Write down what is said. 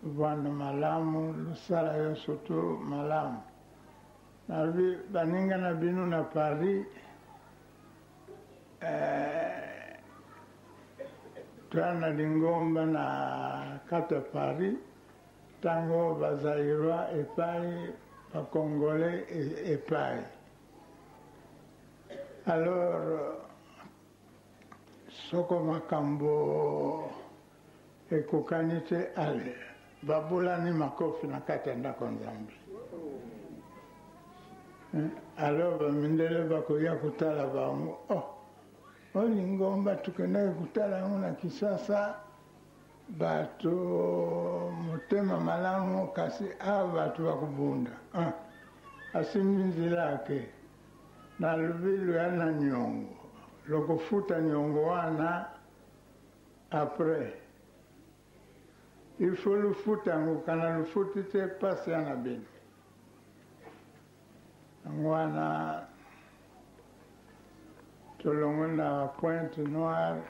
vwana malamu lusala yo soto malamu nabi baninga na binu na Paris twana lingomba na kata Paris tango bazairwa epai bakongole epai. Alors soko makambo ekokanite ale babulani makofi na kati ya ndako Nzambe. Alors bamindele bakoya kutala bango olingomba tukende kutala yango na Kisasa bato motema malamu kasi bato bakubunda asimbi nzela ake na lubilu ya na nyongo lokofuta nyongo wana après il faut lufuta ngo kana lufuti te pasi ya na bino wana tolongo na Pointe Noire